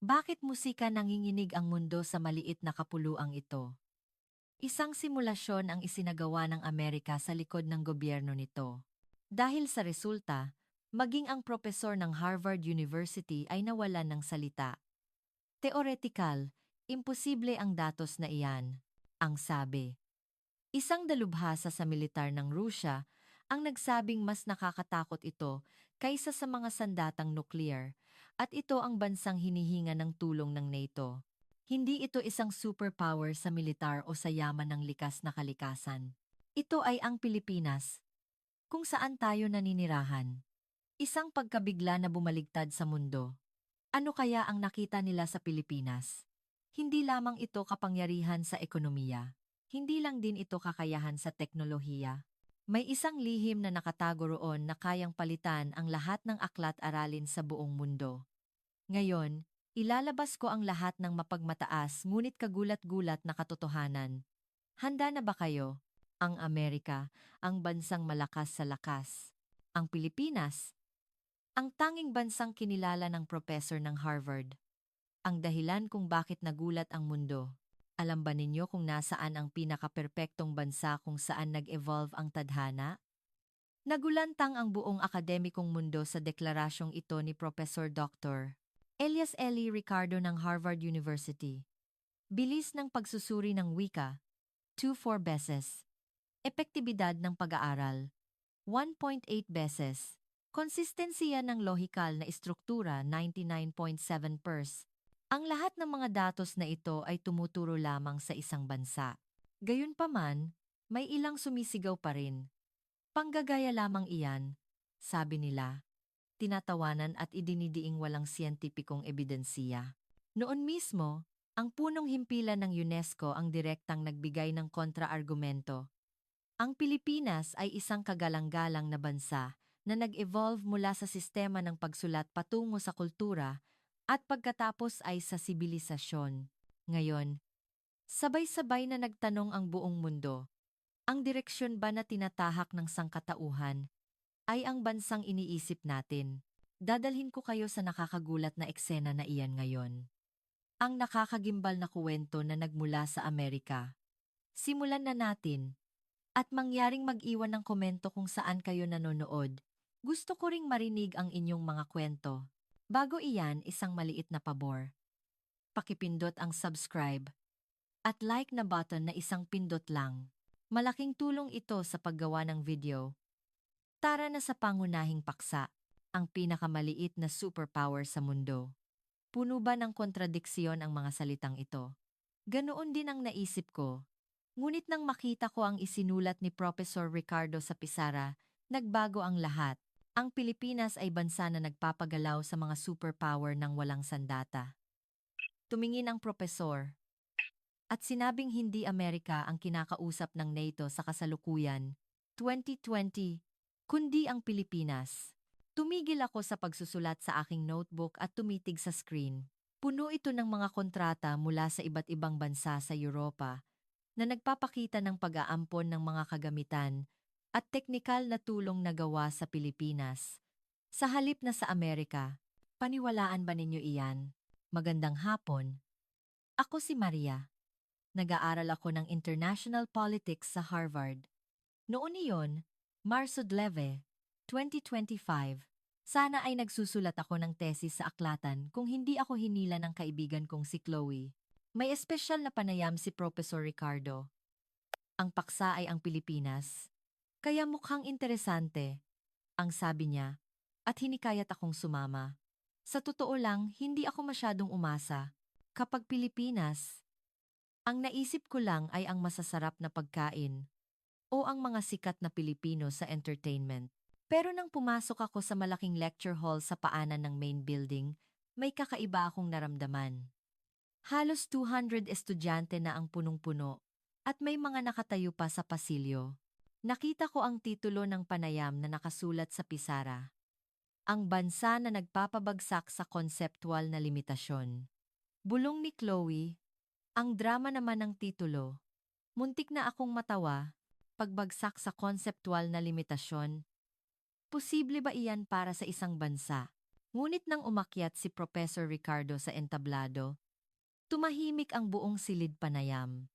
Bakit musika nanginginig ang mundo sa maliit na kapuluang ito? Isang simulasyon ang isinagawa ng Amerika sa likod ng gobyerno nito. Dahil sa resulta, maging ang propesor ng Harvard University ay nawalan ng salita. Teoretikal, imposible ang datos na iyan, ang sabi. Isang dalubhasa sa militar ng Rusya ang nagsabing mas nakakatakot ito kaysa sa mga sandatang nuklear, at ito ang bansang hinihinga ng tulong ng NATO. Hindi ito isang superpower sa militar o sa yaman ng likas na kalikasan. Ito ay ang Pilipinas, kung saan tayo naninirahan. Isang pagkabigla na bumaligtad sa mundo. Ano kaya ang nakita nila sa Pilipinas? Hindi lamang ito kapangyarihan sa ekonomiya. Hindi lang din ito kakayahan sa teknolohiya. May isang lihim na nakatago roon na kayang palitan ang lahat ng aklat-aralin sa buong mundo. Ngayon, ilalabas ko ang lahat ng mapagmataas ngunit kagulat-gulat na katotohanan. Handa na ba kayo? Ang Amerika, ang bansang malakas sa lakas. Ang Pilipinas, ang tanging bansang kinilala ng professor ng Harvard. Ang dahilan kung bakit nagulat ang mundo. Alam ba ninyo kung nasaan ang pinakaperpektong bansa kung saan nag-evolve ang tadhana? Nagulantang ang buong akademikong mundo sa deklarasyong ito ni Professor Dr. Elias Eli Ricardo ng Harvard University. Bilis ng pagsusuri ng wika, 2.4 beses. Epektibidad ng pag-aaral, 1.8 beses. Konsistensiya ng lohikal na istruktura, 99.7%. Ang lahat ng mga datos na ito ay tumuturo lamang sa isang bansa. Gayunpaman, may ilang sumisigaw pa rin. Panggagaya lamang iyan, sabi nila. Tinatawanan at idinidiing walang siyentipikong ebidensiya. Noon mismo, ang punong himpilan ng UNESCO ang direktang nagbigay ng kontra-argumento. Ang Pilipinas ay isang kagalang-galang na bansa na nag-evolve mula sa sistema ng pagsulat patungo sa kultura at pagkatapos ay sa sibilisasyon. Ngayon, sabay-sabay na nagtanong ang buong mundo. Ang direksyon ba na tinatahak ng sangkatauhan ay ang bansang iniisip natin? Dadalhin ko kayo sa nakakagulat na eksena na iyan ngayon. Ang nakakagimbal na kuwento na nagmula sa Amerika. Simulan na natin. At mangyaring mag-iwan ng komento kung saan kayo nanonood. Gusto ko ring marinig ang inyong mga kwento. Bago iyan, isang maliit na pabor. Pakipindot ang subscribe at like na button na isang pindot lang. Malaking tulong ito sa paggawa ng video. Tara na sa pangunahing paksa, ang pinakamaliit na superpower sa mundo. Puno ba ng kontradiksyon ang mga salitang ito? Ganoon din ang naisip ko. Ngunit nang makita ko ang isinulat ni Professor Ricardo sa pisara, nagbago ang lahat. Ang Pilipinas ay bansa na nagpapagalaw sa mga superpower ng walang sandata. Tumingin ang propesor. At sinabing hindi Amerika ang kinakausap ng NATO sa kasalukuyan, 2020, kundi ang Pilipinas. Tumigil ako sa pagsusulat sa aking notebook at tumitig sa screen. Puno ito ng mga kontrata mula sa iba't ibang bansa sa Europa na nagpapakita ng pag-aampon ng mga kagamitan at teknikal na tulong na gawa sa Pilipinas. Sa halip na sa Amerika, paniwalaan ba ninyo iyan? Magandang hapon. Ako si Maria. Nag-aaral ako ng International Politics sa Harvard. Noon iyon, Marso 11, 2025, sana ay nagsusulat ako ng tesis sa aklatan kung hindi ako hinila ng kaibigan kong si Chloe. May espesyal na panayam si Professor Ricardo. Ang paksa ay ang Pilipinas. Kaya mukhang interesante, ang sabi niya, at hinikayat akong sumama. Sa totoo lang, hindi ako masyadong umasa. Kapag Pilipinas, ang naisip ko lang ay ang masasarap na pagkain o ang mga sikat na Pilipino sa entertainment. Pero nang pumasok ako sa malaking lecture hall sa paanan ng main building, may kakaiba akong naramdaman. Halos 200 estudyante na ang punong-puno at may mga nakatayo pa sa pasilyo. Nakita ko ang titulo ng panayam na nakasulat sa pisara. Ang bansa na nagpapabagsak sa konseptual na limitasyon. Bulong ni Chloe. Ang drama naman ng titulo. Muntik na akong matawa. Pagbagsak sa konseptual na limitasyon. Posible ba iyan para sa isang bansa Ngunit nang umakyat si Professor Ricardo sa entablado, tumahimik ang buong silid panayam.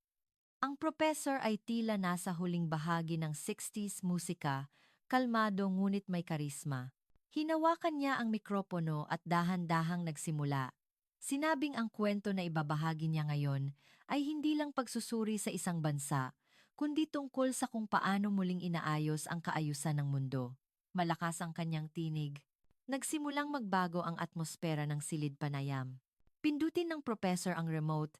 Ang professor ay tila nasa huling bahagi ng 60s musika, kalmado ngunit may karisma. Hinawakan niya ang mikropono at dahan-dahang nagsimula. Sinabing ang kwento na ibabahagi niya ngayon ay hindi lang pagsusuri sa isang bansa, kundi tungkol sa kung paano muling inaayos ang kaayusan ng mundo. Malakas ang kanyang tinig. Nagsimulang magbago ang atmosfera ng silid panayam. Pindutin ng professor ang remote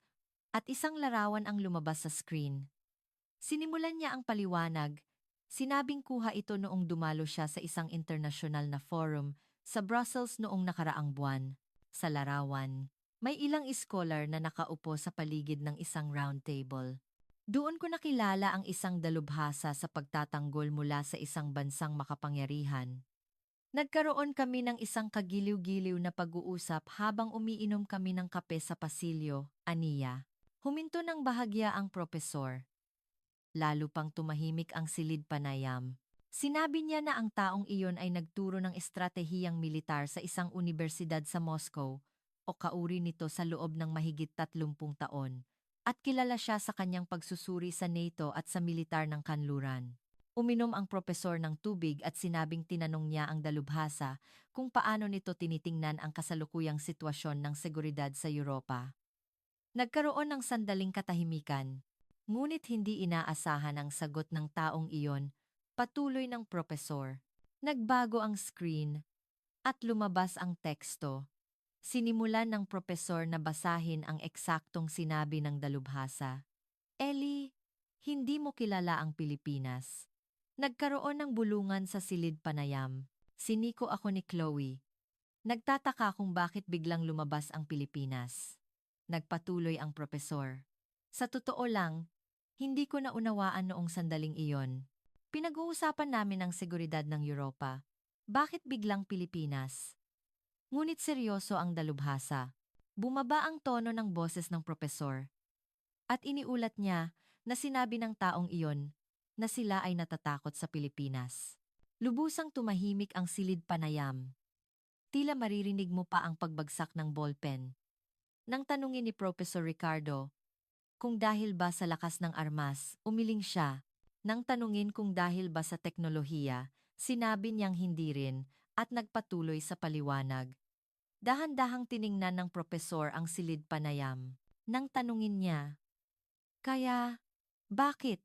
at isang larawan ang lumabas sa screen. Sinimulan niya ang paliwanag. Sinabing kuha ito noong dumalo siya sa isang internasyonal na forum sa Brussels noong nakaraang buwan. Sa larawan, may ilang scholar na nakaupo sa paligid ng isang round table. Doon ko nakilala ang isang dalubhasa sa pagtatanggol mula sa isang bansang makapangyarihan. Nagkaroon kami ng isang kagiliw-giliw na pag-uusap habang umiinom kami ng kape sa pasilyo, aniya. Huminto ng bahagya ang propesor. Lalo pang tumahimik ang silid panayam. Sinabi niya na ang taong iyon ay nagturo ng estratehiyang militar sa isang unibersidad sa Moscow o kauri nito sa loob ng mahigit 30 taon at kilala siya sa kanyang pagsusuri sa NATO at sa militar ng kanluran. Uminom ang propesor ng tubig at sinabing tinanong niya ang dalubhasa kung paano nito tinitingnan ang kasalukuyang sitwasyon ng seguridad sa Europa. Nagkaroon ng sandaling katahimikan, ngunit hindi inaasahan ang sagot ng taong iyon, patuloy ng propesor. Nagbago ang screen at lumabas ang teksto. Sinimulan ng propesor na basahin ang eksaktong sinabi ng dalubhasa. Ellie, hindi mo kilala ang Pilipinas. Nagkaroon ng bulungan sa silid panayam. Siniko ako ni Chloe. Nagtataka kung bakit biglang lumabas ang Pilipinas. Nagpatuloy ang propesor. Sa totoo lang, hindi ko naunawaan noong sandaling iyon. Pinag-uusapan namin ang seguridad ng Europa. Bakit biglang Pilipinas? Ngunit seryoso ang dalubhasa. Bumaba ang tono ng boses ng propesor. At iniulat niya na sinabi ng taong iyon na sila ay natatakot sa Pilipinas. Lubusang tumahimik ang silid panayam. Tila maririnig mo pa ang pagbagsak ng ballpen. Nang tanungin ni Professor Ricardo kung dahil ba sa lakas ng armas, umiling siya. Nang tanungin kung dahil ba sa teknolohiya, sinabi niyang hindi rin at nagpatuloy sa paliwanag. Dahan-dahang tiningnan ng propesor ang silid panayam. Nang tanungin niya, kaya, bakit?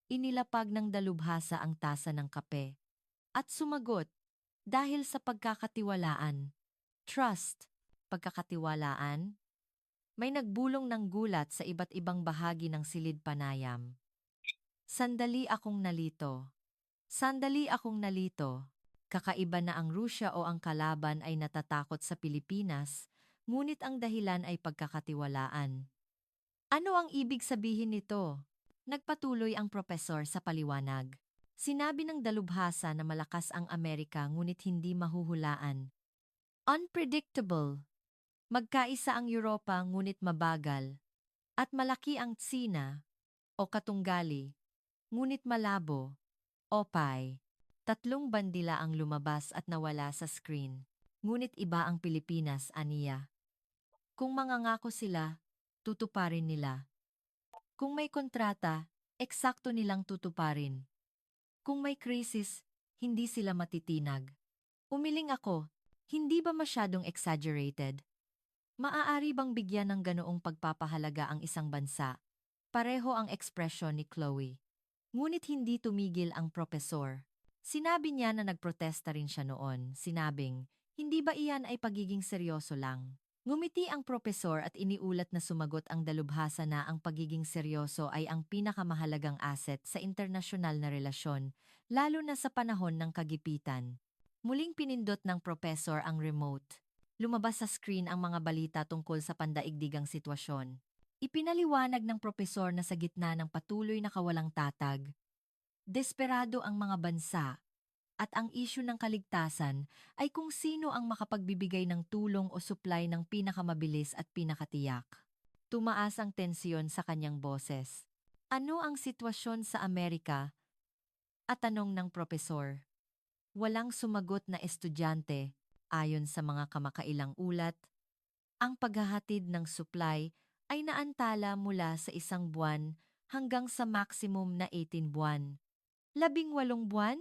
Inilapag ng dalubhasa ang tasa ng kape. At sumagot, dahil sa pagkakatiwalaan. Trust, pagkakatiwalaan. May nagbulong ng gulat sa iba't ibang bahagi ng silid panayam. Sandali akong nalito. Sandali akong nalito. Kakaiba na ang Rusya o ang kalaban ay natatakot sa Pilipinas, ngunit ang dahilan ay pagkakatiwalaan. Ano ang ibig sabihin nito? Nagpatuloy ang propesor sa paliwanag. Sinabi ng dalubhasa na malakas ang Amerika ngunit hindi mahuhulaan. Unpredictable. Magkaisa ang Europa ngunit mabagal. At malaki ang Tsina o Katunggali, ngunit malabo. Opay. Tatlong bandila ang lumabas at nawala sa screen. Ngunit iba ang Pilipinas, aniya. Kung mangangako sila, tutuparin nila. Kung may kontrata, eksakto nilang tutuparin. Kung may krisis, hindi sila matitinag. Umiling ako, hindi ba masyadong exaggerated? Maaari bang bigyan ng ganoong pagpapahalaga ang isang bansa? Pareho ang ekspresyon ni Chloe. Ngunit hindi tumigil ang propesor. Sinabi niya na nagprotesta rin siya noon, sinabing, hindi ba iyan ay pagiging seryoso lang? Ngumiti ang propesor at iniulat na sumagot ang dalubhasa na ang pagiging seryoso ay ang pinakamahalagang asset sa internasyonal na relasyon, lalo na sa panahon ng kagipitan. Muling pinindot ng propesor ang remote. Lumabas sa screen ang mga balita tungkol sa pandaigdigang sitwasyon. Ipinaliwanag ng propesor na sa gitna ng patuloy na kawalang tatag, desperado ang mga bansa, at ang isyu ng kaligtasan ay kung sino ang makapagbibigay ng tulong o supply ng pinakamabilis at pinakatiyak. Tumaas ang tensyon sa kanyang boses. Ano ang sitwasyon sa Amerika? At tanong ng propesor. Walang sumagot na estudyante. Ayon sa mga kamakailang ulat, ang paghahatid ng supply ay naantala mula sa 1 buwan hanggang sa maximum na 18 buwan. 18 buwan?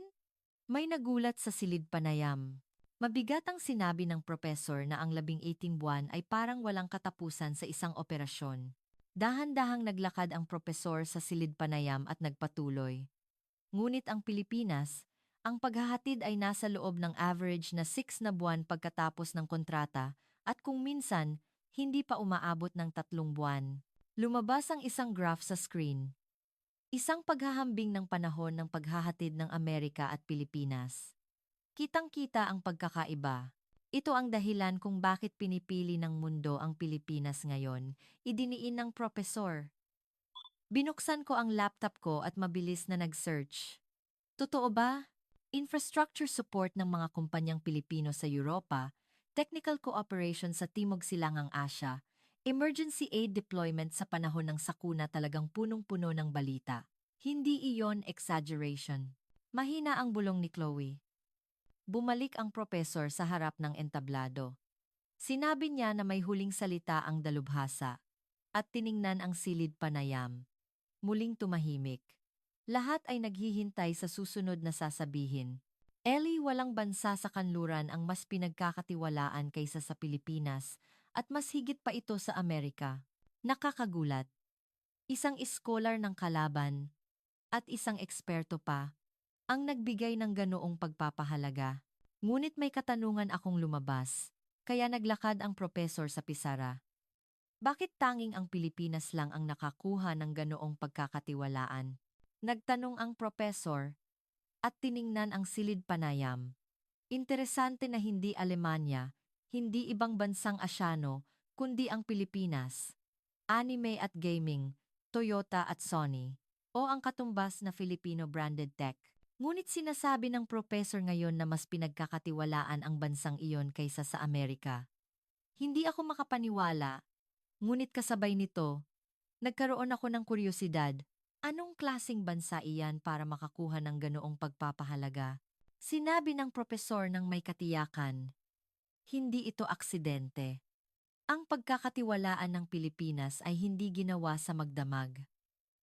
May nagulat sa silid panayam. Mabigat ang sinabi ng propesor na ang 18 buwan ay parang walang katapusan sa isang operasyon. Dahan-dahang naglakad ang propesor sa silid panayam at nagpatuloy. Ngunit ang Pilipinas, ang paghahatid ay nasa loob ng average na 6 na buwan pagkatapos ng kontrata at kung minsan, hindi pa umaabot ng 3 buwan. Lumabas ang isang graph sa screen. Isang paghahambing ng panahon ng paghahatid ng Amerika at Pilipinas. Kitang-kita ang pagkakaiba. Ito ang dahilan kung bakit pinipili ng mundo ang Pilipinas ngayon, idiniin ng propesor. Binuksan ko ang laptop ko at mabilis na nag-search. Totoo ba? Infrastructure support ng mga kumpanyang Pilipino sa Europa, technical cooperation sa Timog Silangang Asya, emergency aid deployment sa panahon ng sakuna talagang punong-puno ng balita. Hindi iyon exaggeration. Mahina ang bulong ni Chloe. Bumalik ang propesor sa harap ng entablado. Sinabi niya na may huling salita ang dalubhasa at tiningnan ang silid panayam. Muling tumahimik. Lahat ay naghihintay sa susunod na sasabihin. Ellie, walang bansa sa kanluran ang mas pinagkakatiwalaan kaysa sa Pilipinas at mas higit pa ito sa Amerika. Nakakagulat. Isang iskolar ng kalaban at isang eksperto pa ang nagbigay ng ganoong pagpapahalaga. Ngunit may katanungan akong lumabas, kaya naglakad ang propesor sa pisara. Bakit tanging ang Pilipinas lang ang nakakuha ng ganoong pagkakatiwalaan? Nagtanong ang propesor at tiningnan ang silid panayam. Interesante na hindi Alemanya, hindi ibang bansang Asyano, kundi ang Pilipinas. Anime at gaming, Toyota at Sony, o ang katumbas na Filipino-branded tech. Ngunit sinasabi ng propesor ngayon na mas pinagkakatiwalaan ang bansang iyon kaysa sa Amerika. Hindi ako makapaniwala. Ngunit kasabay nito, nagkaroon ako ng kuryosidad. Anong klasing bansa iyan para makakuha ng ganoong pagpapahalaga? Sinabi ng propesor ng may katiyakan. Hindi ito aksidente. Ang pagkakatiwalaan ng Pilipinas ay hindi ginawa sa magdamag.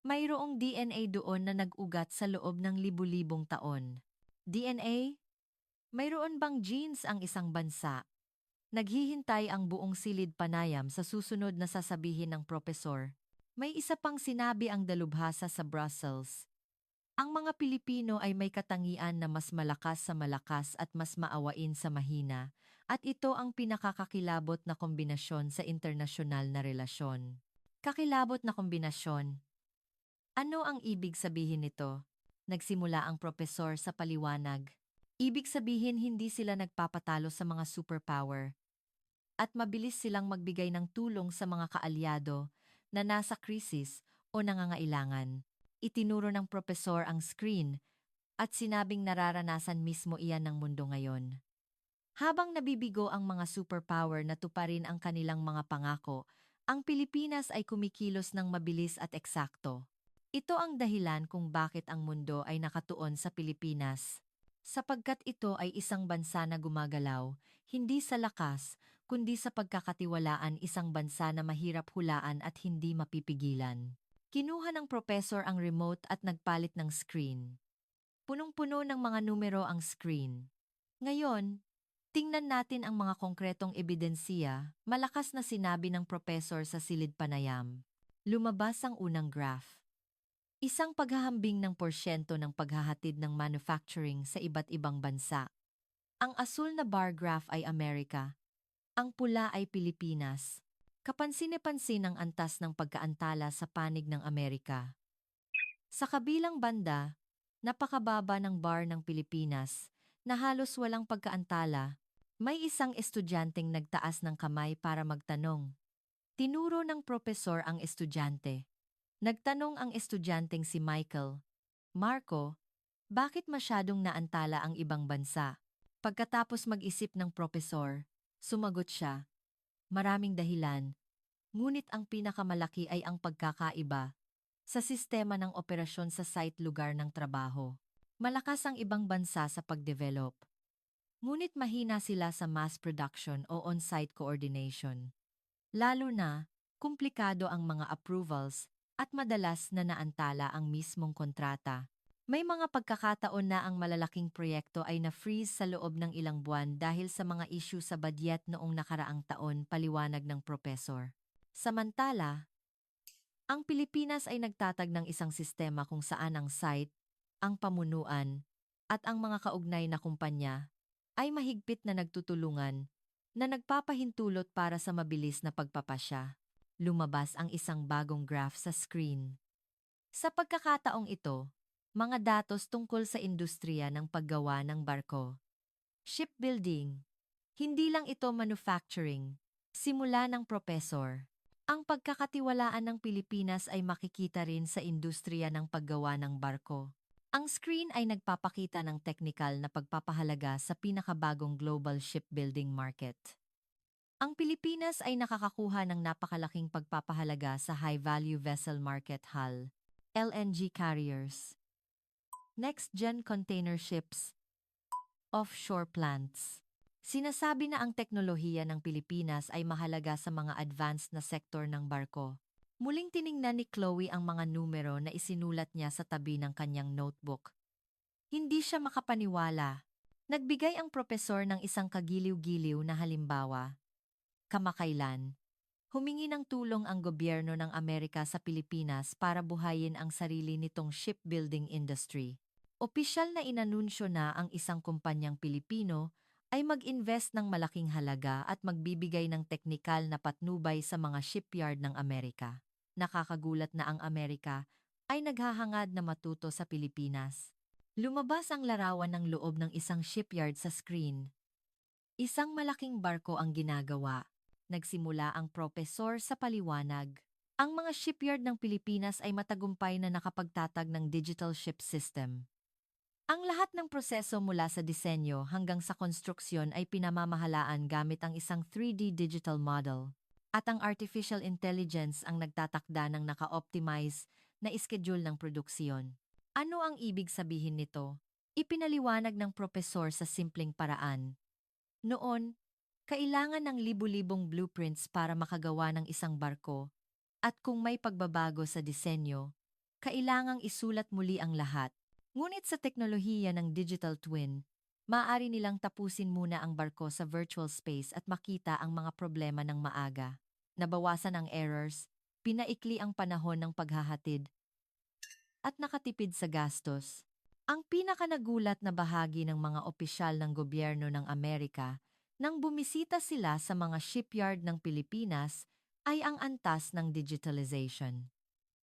Mayroong DNA doon na nag-ugat sa loob ng libu-libong taon. DNA? Mayroon bang genes ang isang bansa? Naghihintay ang buong silid panayam sa susunod na sasabihin ng propesor. May isa pang sinabi ang dalubhasa sa Brussels. Ang mga Pilipino ay may katangian na mas malakas sa malakas at mas maawain sa mahina, at ito ang pinakakakilabot na kombinasyon sa internasyonal na relasyon. Kakilabot na kombinasyon. Ano ang ibig sabihin nito? Nagsimula ang propesor sa paliwanag. Ibig sabihin hindi sila nagpapatalo sa mga superpower at mabilis silang magbigay ng tulong sa mga kaalyado na nasa krisis o nangangailangan. Itinuro ng propesor ang screen at sinabing nararanasan mismo iyan ng mundo ngayon. Habang nabibigo ang mga superpower na tuparin ang kanilang mga pangako, ang Pilipinas ay kumikilos ng mabilis at eksakto. Ito ang dahilan kung bakit ang mundo ay nakatuon sa Pilipinas. Sapagkat ito ay isang bansa na gumagalaw, hindi sa lakas, kundi sa pagkakatiwalaan, isang bansa na mahirap hulaan at hindi mapipigilan. Kinuha ng propesor ang remote at nagpalit ng screen. Punong-puno ng mga numero ang screen. Ngayon, tingnan natin ang mga konkretong ebidensiya, malakas na sinabi ng propesor sa silid panayam. Lumabas ang unang graph. Isang paghahambing ng porsyento ng paghahatid ng manufacturing sa iba't ibang bansa. Ang asul na bar graph ay Amerika. Ang pula ay Pilipinas. Kapansin-pansin ang antas ng pagkaantala sa panig ng Amerika. Sa kabilang banda, napakababa ng bar ng Pilipinas na halos walang pagkaantala. May isang estudyanteng nagtaas ng kamay para magtanong. Tinuro ng propesor ang estudyante. Nagtanong ang estudyanteng si Michael, Marco, bakit masyadong naantala ang ibang bansa? Pagkatapos mag-isip ng propesor, sumagot siya, maraming dahilan, ngunit ang pinakamalaki ay ang pagkakaiba sa sistema ng operasyon sa site lugar ng trabaho. Malakas ang ibang bansa sa pagdevelop. Ngunit mahina sila sa mass production o on-site coordination. Lalo na, komplikado ang mga approvals at madalas na naantala ang mismong kontrata. May mga pagkakataon na ang malalaking proyekto ay na-freeze sa loob ng ilang buwan dahil sa mga issue sa budget noong nakaraang taon, paliwanag ng propesor. Samantala, ang Pilipinas ay nagtatag ng isang sistema kung saan ang site, ang pamunuan, at ang mga kaugnay na kumpanya ay mahigpit na nagtutulungan na nagpapahintulot para sa mabilis na pagpapasya. Lumabas ang isang bagong graph sa screen. Sa pagkakataong ito, mga datos tungkol sa industriya ng paggawa ng barko. Shipbuilding. Hindi lang ito manufacturing. Simula ng propesor. Ang pagkakatiwalaan ng Pilipinas ay makikita rin sa industriya ng paggawa ng barko. Ang screen ay nagpapakita ng teknikal na pagpapahalaga sa pinakabagong global shipbuilding market. Ang Pilipinas ay nakakakuha ng napakalaking pagpapahalaga sa high-value vessel market hull, LNG carriers, next-gen container ships, offshore plants. Sinasabi na ang teknolohiya ng Pilipinas ay mahalaga sa mga advanced na sektor ng barko. Muling tiningnan ni Chloe ang mga numero na isinulat niya sa tabi ng kanyang notebook. Hindi siya makapaniwala. Nagbigay ang propesor ng isang kagiliw-giliw na halimbawa. Kamakailan, humingi ng tulong ang gobyerno ng Amerika sa Pilipinas para buhayin ang sarili nitong shipbuilding industry. Opisyal na inanunsyo na ang isang kumpanyang Pilipino ay mag-invest ng malaking halaga at magbibigay ng teknikal na patnubay sa mga shipyard ng Amerika. Nakakagulat na ang Amerika ay naghahangad na matuto sa Pilipinas. Lumabas ang larawan ng loob ng isang shipyard sa screen. Isang malaking barko ang ginagawa. Nagsimula ang propesor sa paliwanag. Ang mga shipyard ng Pilipinas ay matagumpay na nakapagtatag ng digital ship system. Ang lahat ng proseso mula sa disenyo hanggang sa konstruksyon ay pinamamahalaan gamit ang isang 3D digital model. At ang artificial intelligence ang nagtatakda ng naka-optimize na iskediul ng produksyon. Ano ang ibig sabihin nito? Ipinaliwanag ng propesor sa simpleng paraan. Noon, kailangan ng libu-libong blueprints para makagawa ng isang barko, at kung may pagbabago sa disenyo, kailangang isulat muli ang lahat. Ngunit sa teknolohiya ng digital twin, maaari nilang tapusin muna ang barko sa virtual space at makita ang mga problema ng maaga. Nabawasan ang errors, pinaikli ang panahon ng paghahatid, at nakatipid sa gastos. Ang pinakanagulat na bahagi ng mga opisyal ng gobyerno ng Amerika nang bumisita sila sa mga shipyard ng Pilipinas ay ang antas ng digitalization.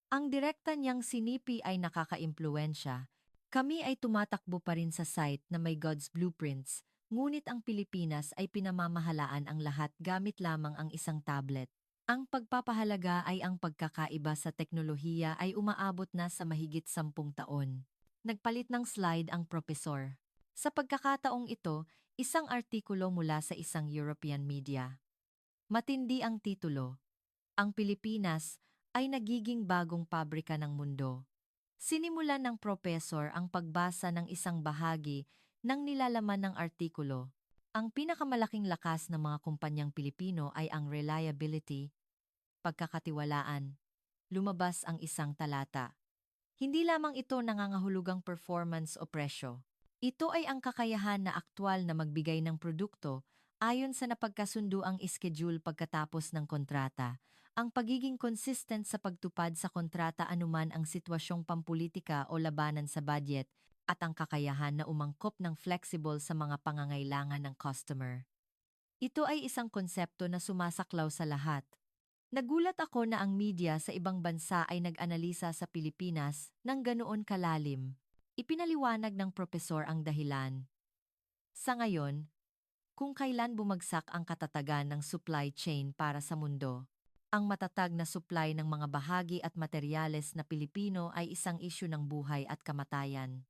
Ang direkta niyang sinipi ay nakakaimpluwensya. Kami ay tumatakbo pa rin sa site na may God's blueprints, ngunit ang Pilipinas ay pinamamahalaan ang lahat gamit lamang ang isang tablet. Ang pagpapahalaga ay ang pagkakaiba sa teknolohiya ay umaabot na sa mahigit 10 taon. Nagpalit ng slide ang propesor. Sa pagkakataong ito, isang artikulo mula sa isang European media. Matindi ang titulo. Ang Pilipinas ay nagiging bagong pabrika ng mundo. Sinimulan ng propesor ang pagbasa ng isang bahagi ng nilalaman ng artikulo. Ang pinakamalaking lakas ng mga kumpanyang Pilipino ay ang reliability, pagkakatiwalaan. Lumabas ang isang talata. Hindi lamang ito nangangahulugang performance o presyo. Ito ay ang kakayahan na aktwal na magbigay ng produkto ayon sa napagkasunduang iskediul pagkatapos ng kontrata. Ang pagiging consistent sa pagtupad sa kontrata anuman ang sitwasyong pampulitika o labanan sa budget at ang kakayahan na umangkop ng flexible sa mga pangangailangan ng customer. Ito ay isang konsepto na sumasaklaw sa lahat. Nagulat ako na ang media sa ibang bansa ay nag-analisa sa Pilipinas ng ganoon kalalim. Ipinaliwanag ng propesor ang dahilan. Sa ngayon, kung kailan bumagsak ang katatagan ng supply chain para sa mundo, ang matatag na supply ng mga bahagi at materyales na Pilipino ay isang isyu ng buhay at kamatayan.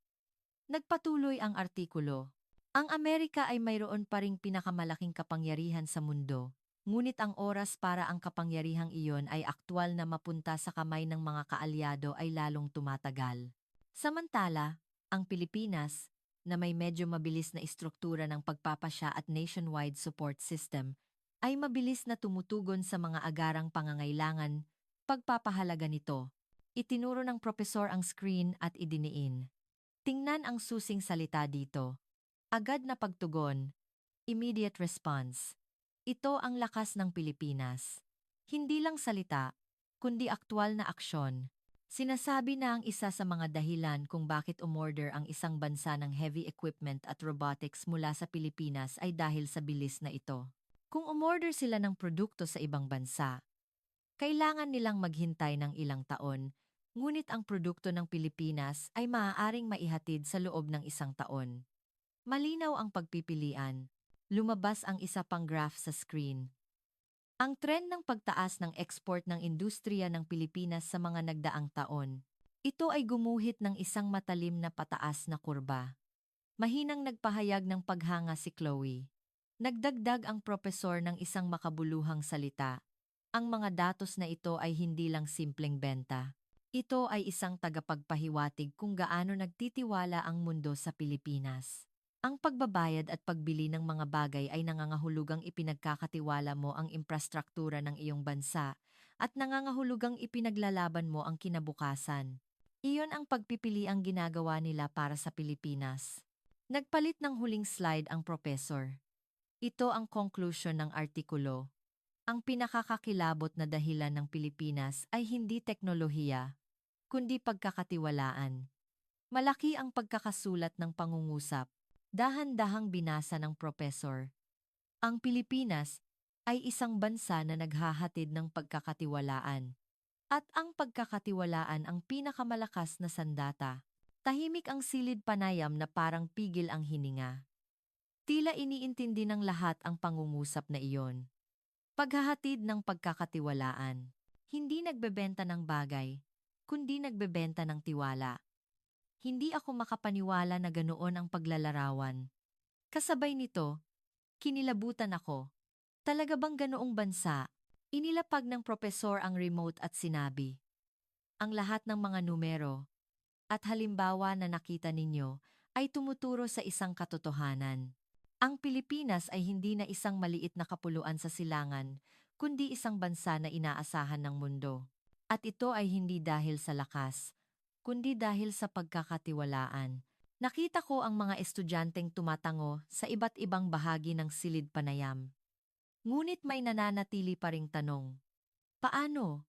Nagpatuloy ang artikulo. Ang Amerika ay mayroon pa ring pinakamalaking kapangyarihan sa mundo, ngunit ang oras para ang kapangyarihang iyon ay aktwal na mapunta sa kamay ng mga kaalyado ay lalong tumatagal. Samantala, ang Pilipinas, na may medyo mabilis na istruktura ng pagpapasya at nationwide support system, ay mabilis na tumutugon sa mga agarang pangangailangan, pagpapahalaga nito. Itinuro ng propesor ang screen at idiniin. Tingnan ang susing salita dito. Agad na pagtugon. Immediate response. Ito ang lakas ng Pilipinas. Hindi lang salita, kundi aktwal na aksyon. Sinasabi na ang isa sa mga dahilan kung bakit umorder ang isang bansa ng heavy equipment at robotics mula sa Pilipinas ay dahil sa bilis na ito. Kung umorder sila ng produkto sa ibang bansa, kailangan nilang maghintay ng ilang taon, ngunit ang produkto ng Pilipinas ay maaaring maihatid sa loob ng isang taon. Malinaw ang pagpipilian. Lumabas ang isa pang graph sa screen. Ang trend ng pagtaas ng export ng industriya ng Pilipinas sa mga nagdaang taon. Ito ay gumuhit ng isang matalim na pataas na kurba. Mahinang nagpahayag ng paghanga si Chloe. Nagdagdag ang propesor ng isang makabuluhang salita. Ang mga datos na ito ay hindi lang simpleng benta. Ito ay isang tagapagpahiwatig kung gaano nagtitiwala ang mundo sa Pilipinas. Ang pagbabayad at pagbili ng mga bagay ay nangangahulugang ipinagkakatiwala mo ang infrastruktura ng iyong bansa at nangangahulugang ipinaglalaban mo ang kinabukasan. Iyon ang pagpipili ang ginagawa nila para sa Pilipinas. Nagpalit ng huling slide ang propesor. Ito ang conclusion ng artikulo. Ang pinakakakilabot na dahilan ng Pilipinas ay hindi teknolohiya, kundi pagkakatiwalaan. Malaki ang pagkakasulat ng pangungusap. Dahan-dahang binasa ng propesor. Ang Pilipinas ay isang bansa na naghahatid ng pagkakatiwalaan. At ang pagkakatiwalaan ang pinakamalakas na sandata. Tahimik ang silid panayam na parang pigil ang hininga. Tila iniintindi ng lahat ang pangungusap na iyon. Paghahatid ng pagkakatiwalaan. Hindi nagbebenta ng bagay, kundi nagbebenta ng tiwala. Hindi ako makapaniwala na ganoon ang paglalarawan. Kasabay nito, kinilabutan ako. Talaga bang ganoong bansa? Inilapag ng propesor ang remote at sinabi. Ang lahat ng mga numero at halimbawa na nakita ninyo ay tumuturo sa isang katotohanan. Ang Pilipinas ay hindi na isang maliit na kapuluan sa silangan, kundi isang bansa na inaasahan ng mundo. At ito ay hindi dahil sa lakas, kundi dahil sa pagkakatiwalaan. Nakita ko ang mga estudyanteng tumatango sa iba't ibang bahagi ng silid panayam. Ngunit may nananatili pa ring tanong. Paano?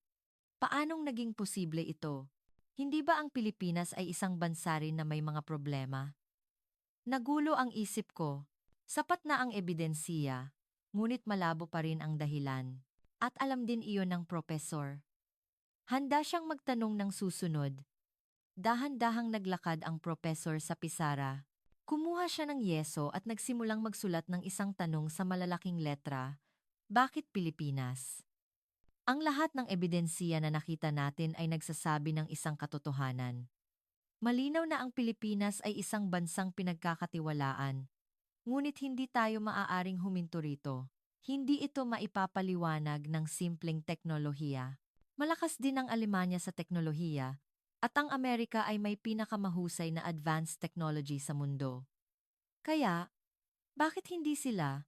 Paanong naging posible ito? Hindi ba ang Pilipinas ay isang bansa rin na may mga problema? Nagulo ang isip ko. Sapat na ang ebidensiya, ngunit malabo pa rin ang dahilan. At alam din iyon ng propesor. Handa siyang magtanong ng susunod. Dahan-dahang naglakad ang propesor sa pisara. Kumuha siya ng yeso at nagsimulang magsulat ng isang tanong sa malalaking letra. Bakit Pilipinas? Ang lahat ng ebidensiya na nakita natin ay nagsasabi ng isang katotohanan. Malinaw na ang Pilipinas ay isang bansang pinagkakatiwalaan. Ngunit hindi tayo maaaring huminto rito. Hindi ito maipapaliwanag ng simpleng teknolohiya. Malakas din ang Alemanya sa teknolohiya, at ang Amerika ay may pinakamahusay na advanced technology sa mundo. Kaya, bakit hindi sila,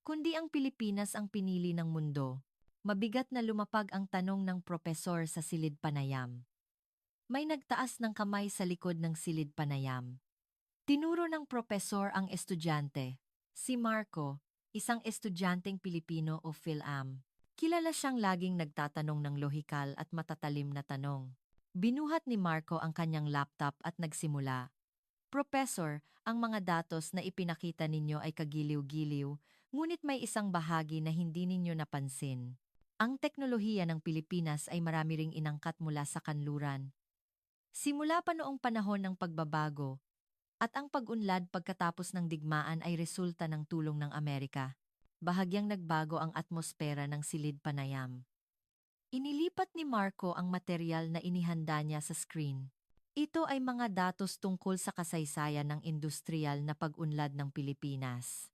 kundi ang Pilipinas ang pinili ng mundo? Mabigat na lumapag ang tanong ng propesor sa silid panayam. May nagtaas ng kamay sa likod ng silid panayam. Tinuro ng propesor ang estudyante. Si Marco, isang estudyanteng Pilipino o PhilAm. Kilala siyang laging nagtatanong ng lohikal at matatalim na tanong. Binuhat ni Marco ang kanyang laptop at nagsimula. Professor, ang mga datos na ipinakita ninyo ay kagiliw-giliw, ngunit may isang bahagi na hindi ninyo napansin. Ang teknolohiya ng Pilipinas ay marami ring inangkat mula sa kanluran. Simula pa noong panahon ng pagbabago, at ang pag-unlad pagkatapos ng digmaan ay resulta ng tulong ng Amerika. Bahagyang nagbago ang atmosfera ng silid panayam. Inilipat ni Marco ang material na inihanda niya sa screen. Ito ay mga datos tungkol sa kasaysayan ng industrial na pag-unlad ng Pilipinas.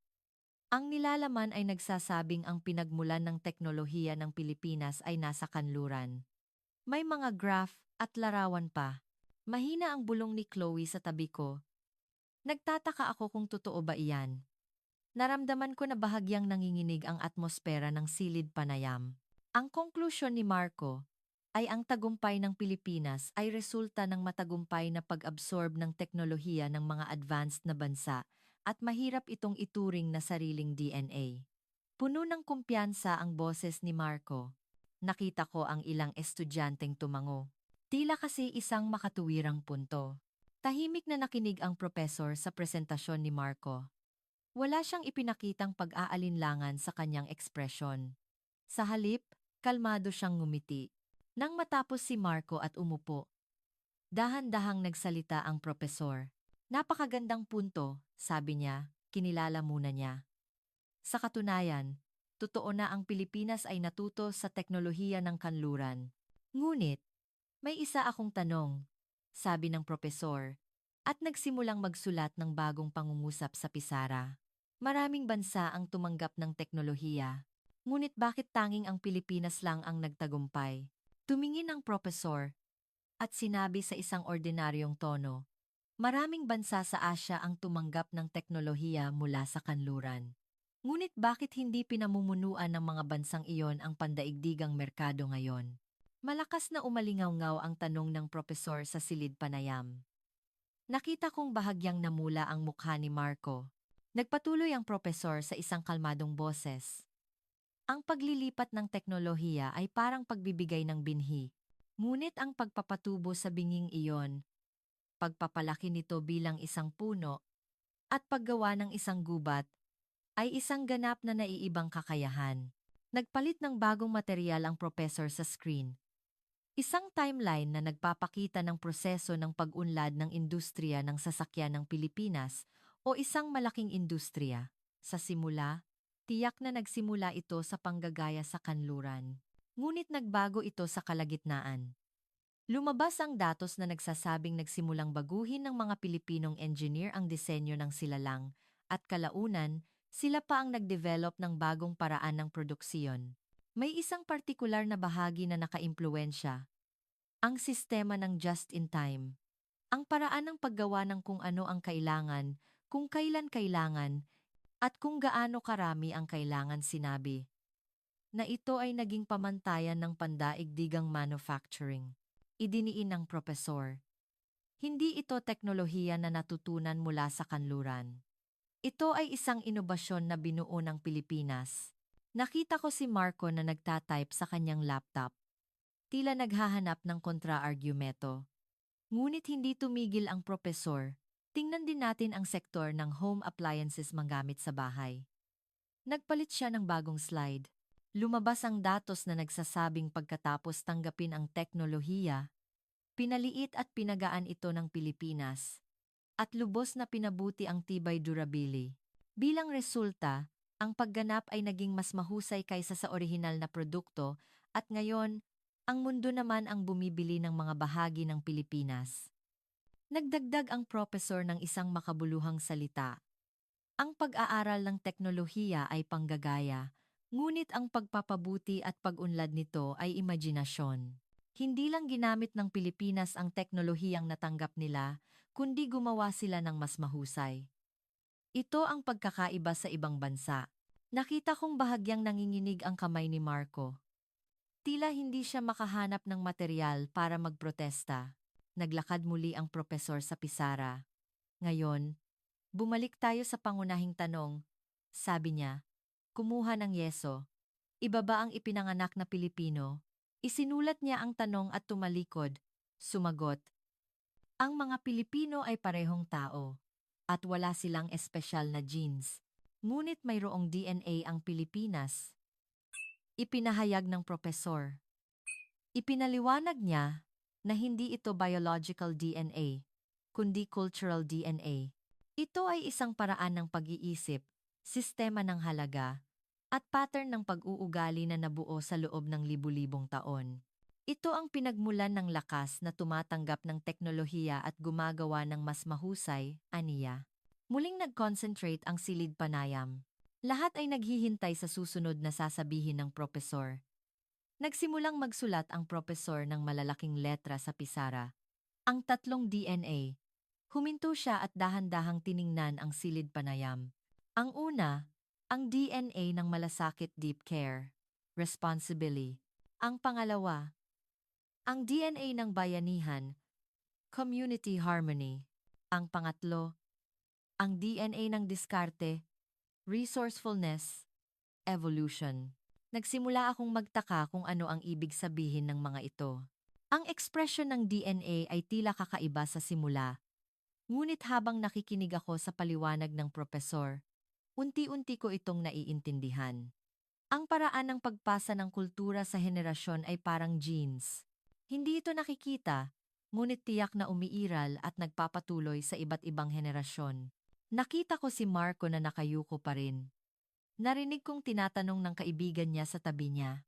Ang nilalaman ay nagsasabing ang pinagmulan ng teknolohiya ng Pilipinas ay nasa kanluran. May mga graph at larawan pa. Mahina ang bulong ni Chloe sa tabi ko. Nagtataka ako kung totoo ba iyan. Naramdaman ko na bahagyang nanginginig ang atmosfera ng silid panayam. Ang konklusyon ni Marco ay ang tagumpay ng Pilipinas ay resulta ng matagumpay na pag-absorb ng teknolohiya ng mga advanced na bansa at mahirap itong ituring na sariling DNA. Puno ng kumpiyansa ang boses ni Marco. Nakita ko ang ilang estudyanteng tumango. Tila kasi isang makatuwirang punto. Tahimik na nakinig ang propesor sa presentasyon ni Marco. Wala siyang ipinakitang pag-aalinlangan sa kanyang ekspresyon. Sa halip, kalmado siyang ngumiti. Nang matapos si Marco at umupo, dahan-dahang nagsalita ang propesor. Napakagandang punto, sabi niya, kinilala muna niya. Sa katunayan, totoo na ang Pilipinas ay natuto sa teknolohiya ng kanluran. Ngunit, may isa akong tanong, sabi ng propesor, at nagsimulang magsulat ng bagong pangungusap sa pisara. Maraming bansa ang tumanggap ng teknolohiya. Ngunit bakit tanging ang Pilipinas lang ang nagtagumpay? Tumingin ang propesor at sinabi sa isang ordinaryong tono, maraming bansa sa Asya ang tumanggap ng teknolohiya mula sa kanluran. Ngunit bakit hindi pinamumunuan ng mga bansang iyon ang pandaigdigang merkado ngayon? Malakas na umalingaw-ngaw ang tanong ng propesor sa silid panayam. Nakita kong bahagyang namula ang mukha ni Marco. Nagpatuloy ang propesor sa isang kalmadong boses. Ang paglilipat ng teknolohiya ay parang pagbibigay ng binhi. Ngunit ang pagpapatubo sa binging iyon, pagpapalaki nito bilang isang puno, at paggawa ng isang gubat, ay isang ganap na naiibang kakayahan. Nagpalit ng bagong material ang propesor sa screen. Isang timeline na nagpapakita ng proseso ng pag-unlad ng industriya ng sasakyan ng Pilipinas o isang malaking industriya. Sa simula, tiyak na nagsimula ito sa panggagaya sa kanluran. Ngunit nagbago ito sa kalagitnaan. Lumabas ang datos na nagsasabing nagsimulang baguhin ng mga Pilipinong engineer ang disenyo ng silalang at kalaunan, sila pa ang nag-develop ng bagong paraan ng produksiyon. May isang partikular na bahagi na nakaimpluwensya, ang sistema ng just-in-time. Ang paraan ng paggawa ng kung ano ang kailangan, kung kailan kailangan, at kung gaano karami ang kailangan sinabi, na ito ay naging pamantayan ng pandaigdigang manufacturing. Idiniin ng propesor. Hindi ito teknolohiya na natutunan mula sa kanluran. Ito ay isang inobasyon na binuo ng Pilipinas. Nakita ko si Marco na nagtatype sa kanyang laptop. Tila naghahanap ng kontra-argumento. Ngunit hindi tumigil ang propesor. Tingnan din natin ang sektor ng home appliances manggamit sa bahay. Nagpalit siya ng bagong slide. Lumabas ang datos na nagsasabing pagkatapos tanggapin ang teknolohiya, pinaliit at pinagaan ito ng Pilipinas, at lubos na pinabuti ang tibay durability. Bilang resulta, ang pagganap ay naging mas mahusay kaysa sa orihinal na produkto at ngayon, ang mundo naman ang bumibili ng mga bahagi ng Pilipinas. Nagdagdag ang propesor ng isang makabuluhang salita. Ang pag-aaral ng teknolohiya ay panggagaya, ngunit ang pagpapabuti at pag-unlad nito ay imahinasyon. Hindi lang ginamit ng Pilipinas ang teknolohiyang natanggap nila, kundi gumawa sila ng mas mahusay. Ito ang pagkakaiba sa ibang bansa. Nakita kong bahagyang nanginginig ang kamay ni Marco. Tila hindi siya makahanap ng material para magprotesta. Naglakad muli ang propesor sa pisara. Ngayon, bumalik tayo sa pangunahing tanong, sabi niya. Kumuha ng yeso. Ibaba ang ipinanganak na Pilipino. Isinulat niya ang tanong at tumalikod. Sumagot. Ang mga Pilipino ay parehong tao. At wala silang espesyal na genes. Ngunit mayroong DNA ang Pilipinas. Ipinahayag ng propesor. Ipinaliwanag niya na hindi ito biological DNA, kundi cultural DNA. Ito ay isang paraan ng pag-iisip, sistema ng halaga, at pattern ng pag-uugali na nabuo sa loob ng libu-libong taon. Ito ang pinagmulan ng lakas na tumatanggap ng teknolohiya at gumagawa ng mas mahusay, aniya. Muling nag-concentrate ang silid panayam. Lahat ay naghihintay sa susunod na sasabihin ng propesor. Nagsimulang magsulat ang propesor ng malalaking letra sa pisara. Ang tatlong DNA. Huminto siya at dahan-dahang tiningnan ang silid panayam. Ang una, ang DNA ng malasakit deep care, responsibly. Ang pangalawa, ang DNA ng bayanihan, community harmony. Ang pangatlo, ang DNA ng diskarte, resourcefulness, evolution. Nagsimula akong magtaka kung ano ang ibig sabihin ng mga ito. Ang ekspresyon ng DNA ay tila kakaiba sa simula. Ngunit habang nakikinig ako sa paliwanag ng propesor, unti-unti ko itong naiintindihan. Ang paraan ng pagpasa ng kultura sa henerasyon ay parang genes. Hindi ito nakikita, ngunit tiyak na umiiral at nagpapatuloy sa iba't ibang henerasyon. Nakita ko si Marco na nakayuko pa rin. Narinig kong tinatanong ng kaibigan niya sa tabi niya.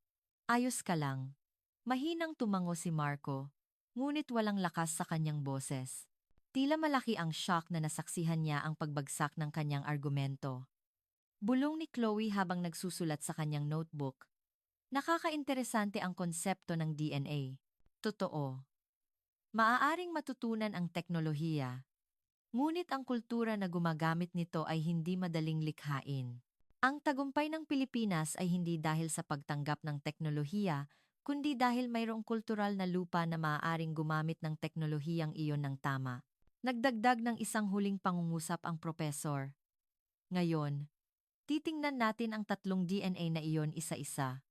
Ayos ka lang. Mahinang tumango si Marco, ngunit walang lakas sa kanyang boses. Tila malaki ang shock na nasaksihan niya ang pagbagsak ng kanyang argumento. Bulong ni Chloe habang nagsusulat sa kanyang notebook. Nakakainteresante ang konsepto ng DNA. Totoo. Maaaring matutunan ang teknolohiya. Ngunit ang kultura na gumagamit nito ay hindi madaling likhain. Ang tagumpay ng Pilipinas ay hindi dahil sa pagtanggap ng teknolohiya, kundi dahil mayroong kultural na lupa na maaaring gumamit ng teknolohiyang iyon ng tama. Nagdagdag ng isang huling pangungusap ang propesor. Ngayon, titingnan natin ang tatlong DNA na iyon isa-isa.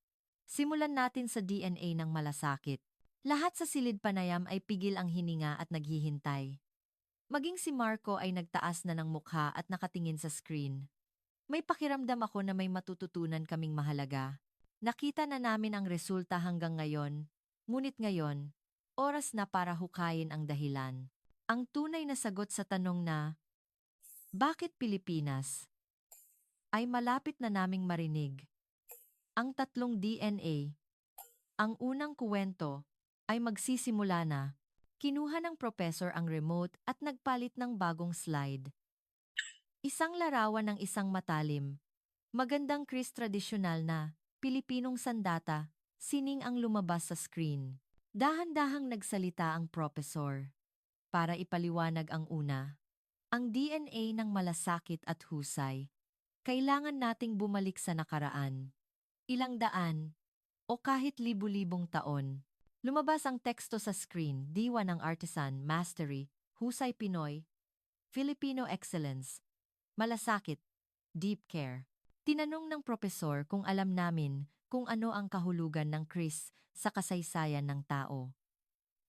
Simulan natin sa DNA ng malasakit. Lahat sa silid panayam ay pigil ang hininga at naghihintay. Maging si Marco ay nagtaas na ng mukha at nakatingin sa screen. May pakiramdam ako na may matututunan kaming mahalaga. Nakita na namin ang resulta hanggang ngayon, ngunit ngayon, oras na para hukayin ang dahilan. Ang tunay na sagot sa tanong na, bakit Pilipinas? Ay malapit na naming marinig. Ang tatlong DNA, ang unang kuwento, ay magsisimula na. Kinuha ng propesor ang remote at nagpalit ng bagong slide. Isang larawan ng isang matalim, magandang Chris tradisyonal na, Pilipinong sandata, sining ang lumabas sa screen. Dahan-dahang nagsalita ang propesor. Para ipaliwanag ang una, ang DNA ng malasakit at husay. Kailangan nating bumalik sa nakaraan. Ilang daan, o kahit libu-libong taon. Lumabas ang teksto sa screen, diwa ng artisan, mastery, husay Pinoy, Filipino excellence, malasakit, deep care. Tinanong ng propesor kung alam namin kung ano ang kahulugan ng Chris sa kasaysayan ng tao.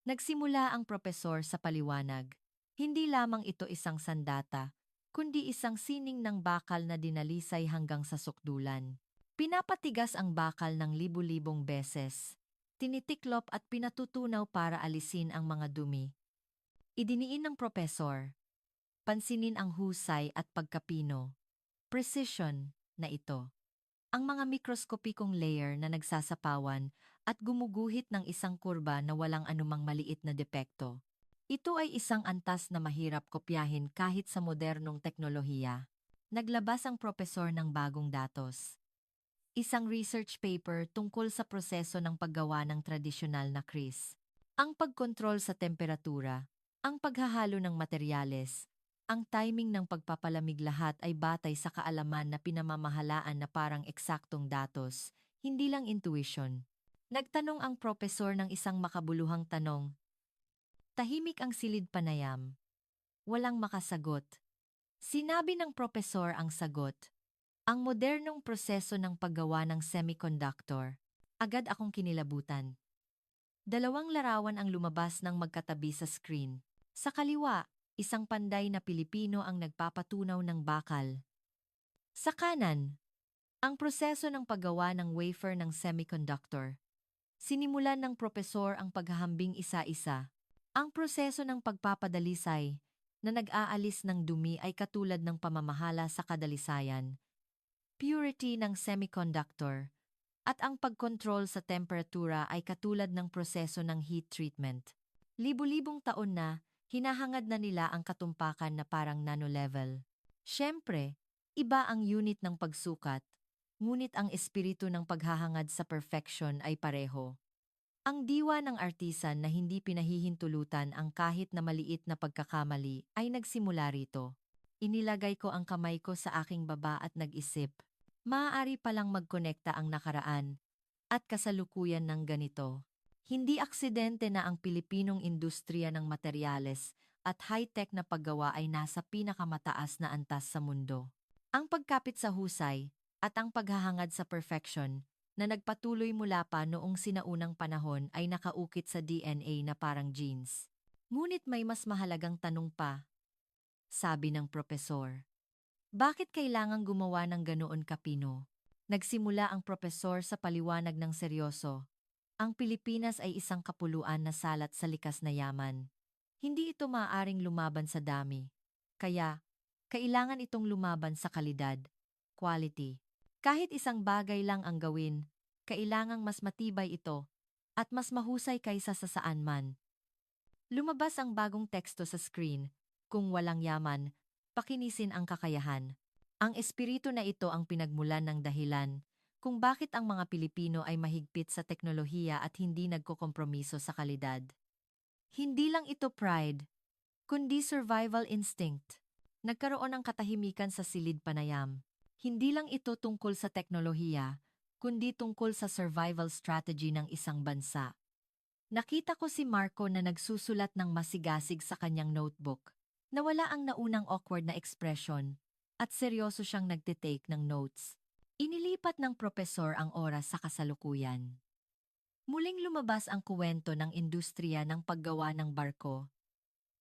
Nagsimula ang propesor sa paliwanag. Hindi lamang ito isang sandata, kundi isang sining ng bakal na dinalisay hanggang sa sukdulan. Pinapatigas ang bakal ng libu-libong beses. Tinitiklop at pinatutunaw para alisin ang mga dumi. Idiniin ng propesor. Pansinin ang husay at pagkapino. Precision na ito. Ang mga mikroskopikong layer na nagsasapawan at gumuguhit ng isang kurba na walang anumang maliit na depekto. Ito ay isang antas na mahirap kopyahin kahit sa modernong teknolohiya. Naglabas ang propesor ng bagong datos. Isang research paper tungkol sa proseso ng paggawa ng tradisyonal na Chris. Ang pagkontrol sa temperatura, ang paghahalo ng materyales, ang timing ng pagpapalamig lahat ay batay sa kaalaman na pinamamahalaan na parang eksaktong datos, hindi lang intuition. Nagtanong ang propesor ng isang makabuluhang tanong. Tahimik ang silid panayam. Walang makasagot. Sinabi ng propesor ang sagot. Ang modernong proseso ng paggawa ng semiconductor. Agad akong kinilabutan. Dalawang larawan ang lumabas ng magkatabi sa screen. Sa kaliwa, isang panday na Pilipino ang nagpapatunaw ng bakal. Sa kanan, ang proseso ng paggawa ng wafer ng semiconductor. Sinimulan ng propesor ang paghahambing isa-isa. Ang proseso ng pagpapadalisay na nag-aalis ng dumi ay katulad ng pamamahala sa kadalisayan, purity ng semiconductor, at ang pagkontrol sa temperatura ay katulad ng proseso ng heat treatment. Libu-libong taon na, hinahangad na nila ang katumpakan na parang nano-level. Siyempre, iba ang unit ng pagsukat, ngunit ang espiritu ng paghahangad sa perfection ay pareho. Ang diwa ng artisan na hindi pinahihintulutan ang kahit na maliit na pagkakamali ay nagsimula rito. Inilagay ko ang kamay ko sa aking baba at nag-isip. Maaari palang magkonekta ang nakaraan at kasalukuyan ng ganito. Hindi aksidente na ang Pilipinong industriya ng materyales at high-tech na paggawa ay nasa pinakamataas na antas sa mundo. Ang pagkapit sa husay at ang paghahangad sa perfection na nagpatuloy mula pa noong sinaunang panahon ay nakaukit sa DNA na parang genes. Ngunit may mas mahalagang tanong pa, sabi ng propesor. Bakit kailangang gumawa ng ganoon kapino? Nagsimula ang propesor sa paliwanag ng seryoso. Ang Pilipinas ay isang kapuluan na salat sa likas na yaman. Hindi ito maaaring lumaban sa dami. Kaya, kailangan itong lumaban sa kalidad, quality. Kahit isang bagay lang ang gawin, kailangang mas matibay ito at mas mahusay kaysa sa saan man. Lumabas ang bagong teksto sa screen, kung walang yaman, pakinisin ang kakayahan. Ang espiritu na ito ang pinagmulan ng dahilan kung bakit ang mga Pilipino ay mahigpit sa teknolohiya at hindi nagkokompromiso sa kalidad. Hindi lang ito pride, kundi survival instinct. Nagkaroon ng katahimikan sa silid panayam. Hindi lang ito tungkol sa teknolohiya, kundi tungkol sa survival strategy ng isang bansa. Nakita ko si Marco na nagsusulat ng masigasig sa kanyang notebook. Nawala ang naunang awkward na ekspresyon at seryoso siyang nagtitake ng notes. Inilipat ng propesor ang oras sa kasalukuyan. Muling lumabas ang kuwento ng industriya ng paggawa ng barko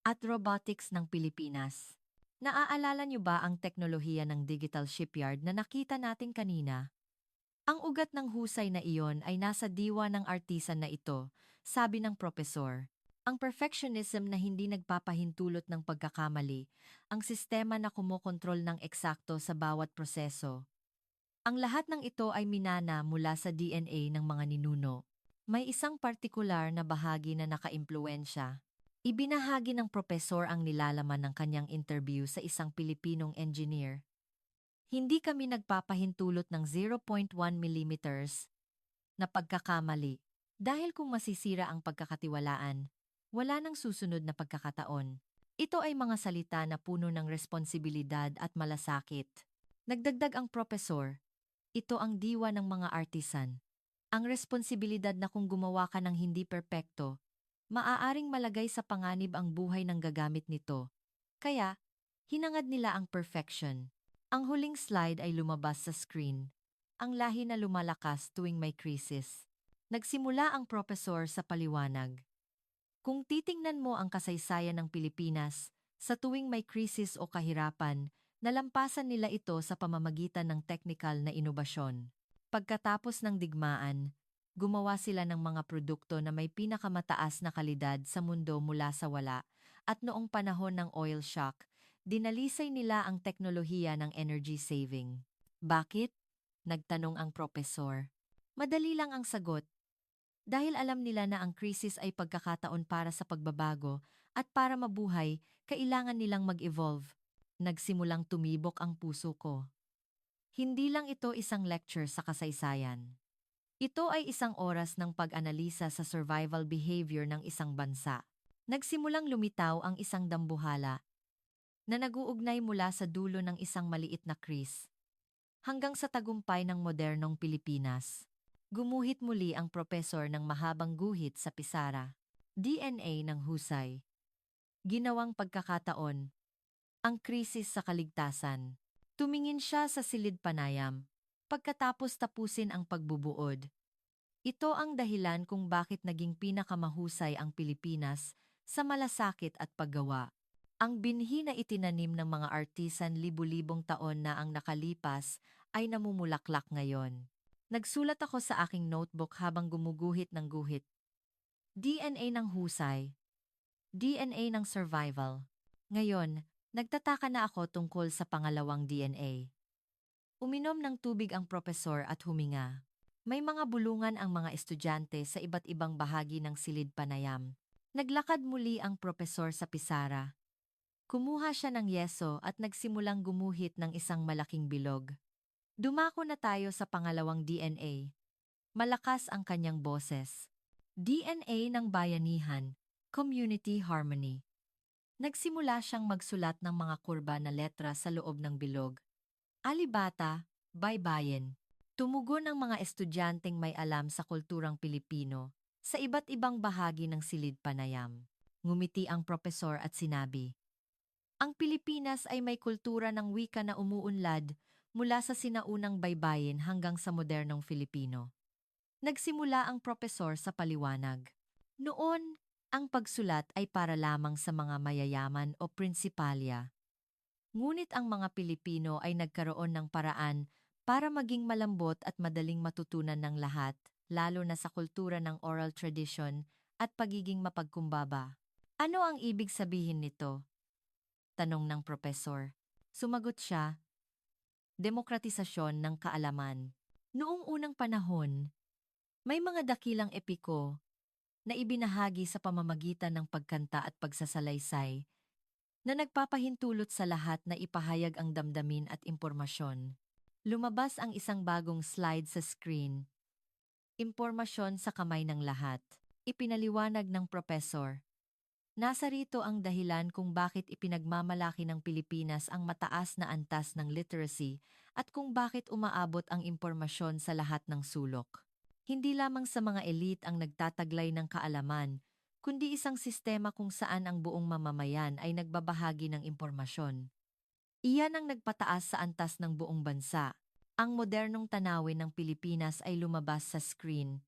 at robotics ng Pilipinas. Naaalala niyo ba ang teknolohiya ng digital shipyard na nakita natin kanina? Ang ugat ng husay na iyon ay nasa diwa ng artisan na ito, sabi ng propesor. Ang perfectionism na hindi nagpapahintulot ng pagkakamali, ang sistema na kumokontrol ng eksakto sa bawat proseso. Ang lahat ng ito ay minana mula sa DNA ng mga ninuno. May isang partikular na bahagi na nakaimpluwensya. Ibinahagi ng propesor ang nilalaman ng kanyang interview sa isang Pilipinong engineer. Hindi kami nagpapahintulot ng 0.1 millimeters na pagkakamali dahil kung masisira ang pagkakatiwalaan, wala nang susunod na pagkakataon. Ito ay mga salita na puno ng responsibilidad at malasakit. Nagdagdag ang propesor, ito ang diwa ng mga artisan. Ang responsibilidad na kung gumawa ka ng hindi perpekto, maaaring malagay sa panganib ang buhay ng gagamit nito. Kaya, hinangad nila ang perfection. Ang huling slide ay lumabas sa screen. Ang lahi na lumalakas tuwing may krisis. Nagsimula ang propesor sa paliwanag. Kung titingnan mo ang kasaysayan ng Pilipinas, sa tuwing may krisis o kahirapan, nalampasan nila ito sa pamamagitan ng teknikal na inobasyon. Pagkatapos ng digmaan, gumawa sila ng mga produkto na may pinakamataas na kalidad sa mundo mula sa wala, at noong panahon ng oil shock, dinalisay nila ang teknolohiya ng energy saving. Bakit? Nagtanong ang propesor. Madali lang ang sagot. Dahil alam nila na ang krisis ay pagkakataon para sa pagbabago at para mabuhay, kailangan nilang mag-evolve. Nagsimulang tumibok ang puso ko. Hindi lang ito isang lecture sa kasaysayan. Ito ay isang oras ng pag-analisa sa survival behavior ng isang bansa. Nagsimulang lumitaw ang isang dambuhala na naguugnay mula sa dulo ng isang maliit na krisis hanggang sa tagumpay ng modernong Pilipinas. Gumuhit muli ang propesor ng mahabang guhit sa pisara. DNA ng husay. Ginawang pagkakataon. Ang krisis sa kaligtasan. Tumingin siya sa silid panayam. Pagkatapos tapusin ang pagbubuod. Ito ang dahilan kung bakit naging pinakamahusay ang Pilipinas sa malasakit at paggawa. Ang binhi na itinanim ng mga artisan libu-libong taon na ang nakalipas ay namumulaklak ngayon. Nagsulat ako sa aking notebook habang gumuguhit ng guhit. DNA ng husay. DNA ng survival. Ngayon, nagtataka na ako tungkol sa pangalawang DNA. Uminom ng tubig ang propesor at huminga. May mga bulungan ang mga estudyante sa iba't ibang bahagi ng silid panayam. Naglakad muli ang propesor sa pisara. Kumuha siya ng yeso at nagsimulang gumuhit ng isang malaking bilog. Dumako na tayo sa pangalawang DNA. Malakas ang kanyang boses. DNA ng Bayanihan, Community Harmony. Nagsimula siyang magsulat ng mga kurba na letra sa loob ng bilog. Alibata, Baybayin. Tumugon ang mga estudyanteng may alam sa kulturang Pilipino sa iba't ibang bahagi ng silid panayam. Ngumiti ang propesor at sinabi, ang Pilipinas ay may kultura ng wika na umuunlad mula sa sinaunang baybayin hanggang sa modernong Filipino. Nagsimula ang propesor sa paliwanag. Noon, ang pagsulat ay para lamang sa mga mayayaman o prinsipalya. Ngunit ang mga Pilipino ay nagkaroon ng paraan para maging malambot at madaling matutunan ng lahat, lalo na sa kultura ng oral tradition at pagiging mapagkumbaba. Ano ang ibig sabihin nito? Tanong ng propesor. Sumagot siya, demokratisasyon ng kaalaman. Noong unang panahon, may mga dakilang epiko na ibinahagi sa pamamagitan ng pagkanta at pagsasalaysay na nagpapahintulot sa lahat na ipahayag ang damdamin at impormasyon. Lumabas ang isang bagong slide sa screen. Impormasyon sa kamay ng lahat. Ipinaliwanag ng propesor. Nasa rito ang dahilan kung bakit ipinagmamalaki ng Pilipinas ang mataas na antas ng literacy at kung bakit umaabot ang impormasyon sa lahat ng sulok. Hindi lamang sa mga elite ang nagtataglay ng kaalaman, kundi isang sistema kung saan ang buong mamamayan ay nagbabahagi ng impormasyon. Iyan ang nagpataas sa antas ng buong bansa. Ang modernong tanawin ng Pilipinas ay lumabas sa screen.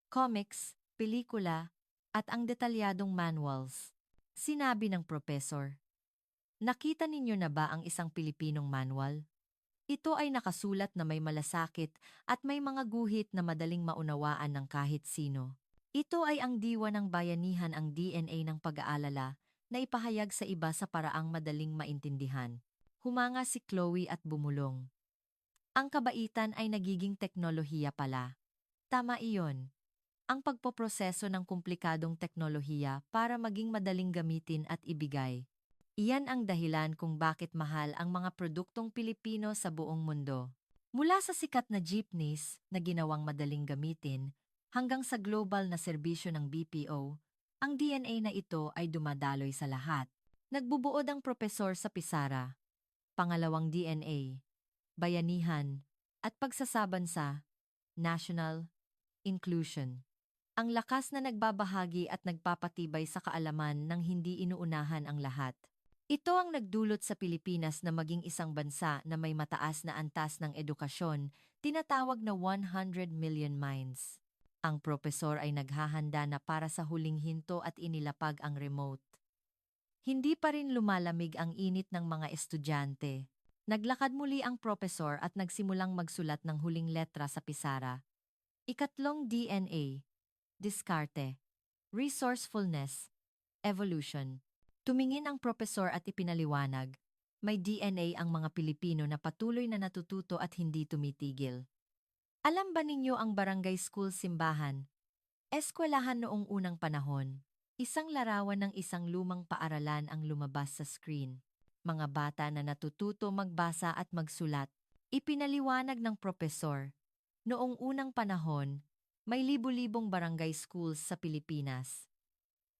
Comics, pelikula, at ang detalyadong manuals. Sinabi ng propesor. Nakita ninyo na ba ang isang Pilipinong manual? Ito ay nakasulat na may malasakit at may mga guhit na madaling maunawaan ng kahit sino. Ito ay ang diwa ng bayanihan, ang DNA ng pag-aalala na ipahayag sa iba sa paraang madaling maintindihan. Humanga si Chloe at bumulong. Ang kabaitan ay nagiging teknolohiya pala. Tama iyon. Ang pagpoproseso ng komplikadong teknolohiya para maging madaling gamitin at ibigay. Iyan ang dahilan kung bakit mahal ang mga produktong Pilipino sa buong mundo. Mula sa sikat na jeepneys na ginawang madaling gamitin hanggang sa global na serbisyo ng BPO, ang DNA na ito ay dumadaloy sa lahat. Nagbubuod ang propesor sa Pisara. Pangalawang DNA, bayanihan, at pagsasabansa, national inclusion. Ang lakas na nagbabahagi at nagpapatibay sa kaalaman ng hindi inuunahan ang lahat. Ito ang nagdulot sa Pilipinas na maging isang bansa na may mataas na antas ng edukasyon, tinatawag na 100 million minds. Ang propesor ay naghahanda na para sa huling hinto at inilapag ang remote. Hindi pa rin lumalamig ang init ng mga estudyante. Naglakad muli ang propesor at nagsimulang magsulat ng huling letra sa pisara. Ikatlong DNA. Diskarte, resourcefulness, evolution. Tumingin ang propesor at ipinaliwanag, may DNA ang mga Pilipino na patuloy na natututo at hindi tumitigil. Alam ba ninyo ang barangay school simbahan? Eskwelahan noong unang panahon. Isang larawan ng isang lumang paaralan ang lumabas sa screen. Mga bata na natututo magbasa at magsulat. Ipinaliwanag ng propesor. Noong unang panahon, may libu-libong barangay schools sa Pilipinas.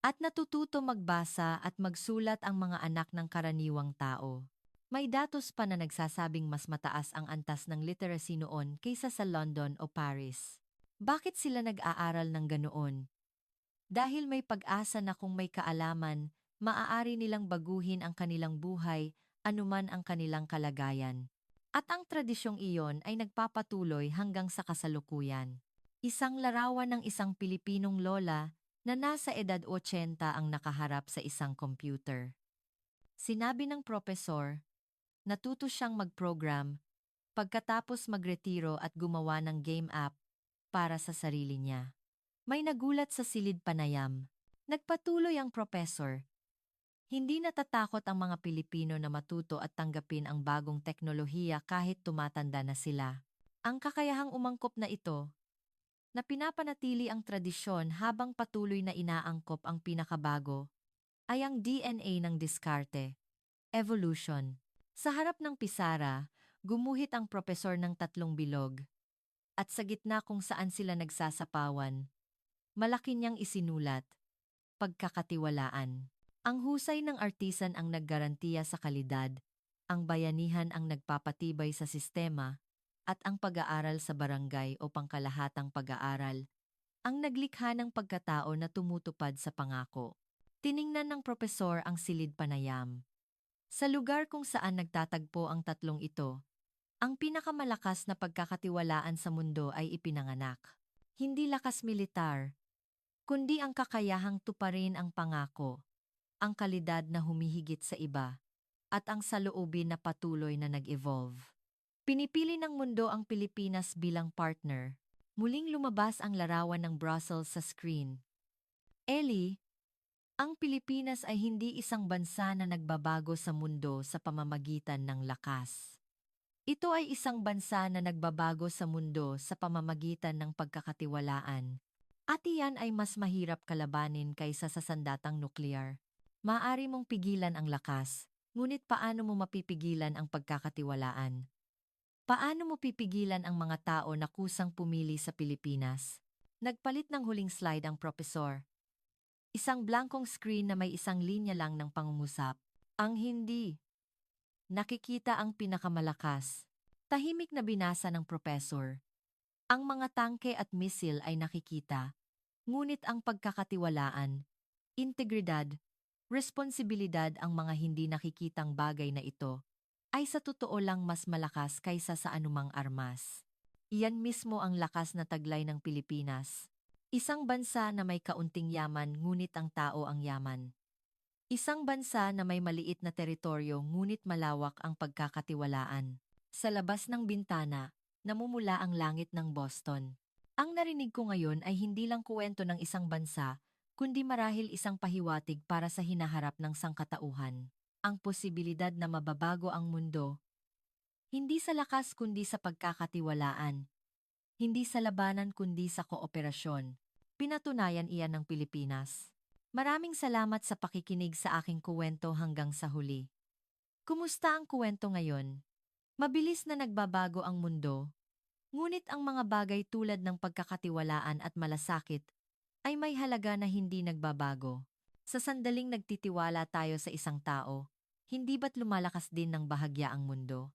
At natututo magbasa at magsulat ang mga anak ng karaniwang tao. May datos pa na nagsasabing mas mataas ang antas ng literacy noon kaysa sa London o Paris. Bakit sila nag-aaral ng ganoon? Dahil may pag-asa na kung may kaalaman, maaari nilang baguhin ang kanilang buhay, anuman ang kanilang kalagayan. At ang tradisyong iyon ay nagpapatuloy hanggang sa kasalukuyan. Isang larawan ng isang Pilipinong lola na nasa edad 80 ang nakaharap sa isang computer. Sinabi ng propesor, natuto siyang mag-program, pagkatapos magretiro at gumawa ng game app para sa sarili niya. May nagulat sa silid panayam. Nagpatuloy ang propesor. Hindi natatakot ang mga Pilipino na matuto at tanggapin ang bagong teknolohiya kahit tumatanda na sila. Ang kakayahang umangkop na ito, na pinapanatili ang tradisyon habang patuloy na inaangkop ang pinakabago, ay ang DNA ng diskarte. Evolution. Sa harap ng pisara, gumuhit ang propesor ng tatlong bilog. At sa gitna kung saan sila nagsasapawan, Malaki niyang isinulat, pagkakatiwalaan. Ang husay ng artisan ang naggarantiya sa kalidad, ang bayanihan ang nagpapatibay sa sistema, at ang pag-aaral sa barangay o pangkalahatang pag-aaral ang naglikha ng pagkatao na tumutupad sa pangako. Tiningnan ng propesor ang silid panayam. Sa lugar kung saan nagtatagpo ang tatlong ito, ang pinakamalakas na pagkakatiwalaan sa mundo ay ipinanganak. Hindi lakas militar, kundi ang kakayahang tuparin ang pangako, ang kalidad na humihigit sa iba, at ang saloobin na patuloy na nag-evolve. Pinipili ng mundo ang Pilipinas bilang partner. Muling lumabas ang larawan ng Brussels sa screen. Ellie, ang Pilipinas ay hindi isang bansa na nagbabago sa mundo sa pamamagitan ng lakas. Ito ay isang bansa na nagbabago sa mundo sa pamamagitan ng pagkakatiwalaan. At iyan ay mas mahirap kalabanin kaysa sa sandatang nuklear. Maaari mong pigilan ang lakas, ngunit paano mo mapipigilan ang pagkakatiwalaan? Paano mo pipigilan ang mga tao na kusang pumili sa Pilipinas? Nagpalit ng huling slide ang propesor. Isang blankong screen na may isang linya lang ng pangungusap. Ang hindi. Nakikita ang pinakamalakas. Tahimik na binasa ng propesor. Ang mga tangke at misil ay nakikita, ngunit ang pagkakatiwalaan, integridad, responsibilidad ang mga hindi nakikitang bagay na ito ay sa totoo lang mas malakas kaysa sa anumang armas. Iyan mismo ang lakas na taglay ng Pilipinas. Isang bansa na may kaunting yaman ngunit ang tao ang yaman. Isang bansa na may maliit na teritoryo ngunit malawak ang pagkakatiwalaan. Sa labas ng bintana, namumula ang langit ng Boston. Ang narinig ko ngayon ay hindi lang kuwento ng isang bansa, kundi marahil isang pahiwatig para sa hinaharap ng sangkatauhan. Ang posibilidad na mababago ang mundo, hindi sa lakas kundi sa pagkakatiwalaan, hindi sa labanan kundi sa kooperasyon. Pinatunayan iyan ng Pilipinas. Maraming salamat sa pakikinig sa aking kuwento hanggang sa huli. Kumusta ang kuwento ngayon? Mabilis na nagbabago ang mundo, ngunit ang mga bagay tulad ng pagkakatiwalaan at malasakit ay may halaga na hindi nagbabago. Sa sandaling nagtitiwala tayo sa isang tao, hindi ba't lumalakas din ng bahagya ang mundo?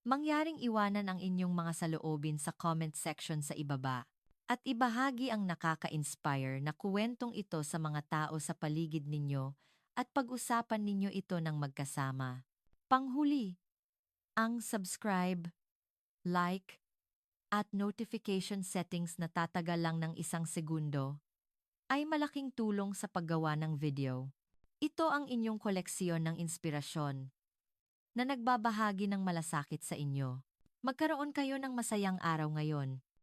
Mangyaring iwanan ang inyong mga saloobin sa comment section sa ibaba at ibahagi ang nakaka-inspire na kuwentong ito sa mga tao sa paligid ninyo at pag-usapan ninyo ito ng magkasama. Panghuli, ang subscribe, like, at notification settings na tatagal lang ng 1 segundo ay malaking tulong sa paggawa ng video. Ito ang inyong koleksyon ng inspirasyon na nagbabahagi ng malasakit sa inyo. Magkaroon kayo ng masayang araw ngayon.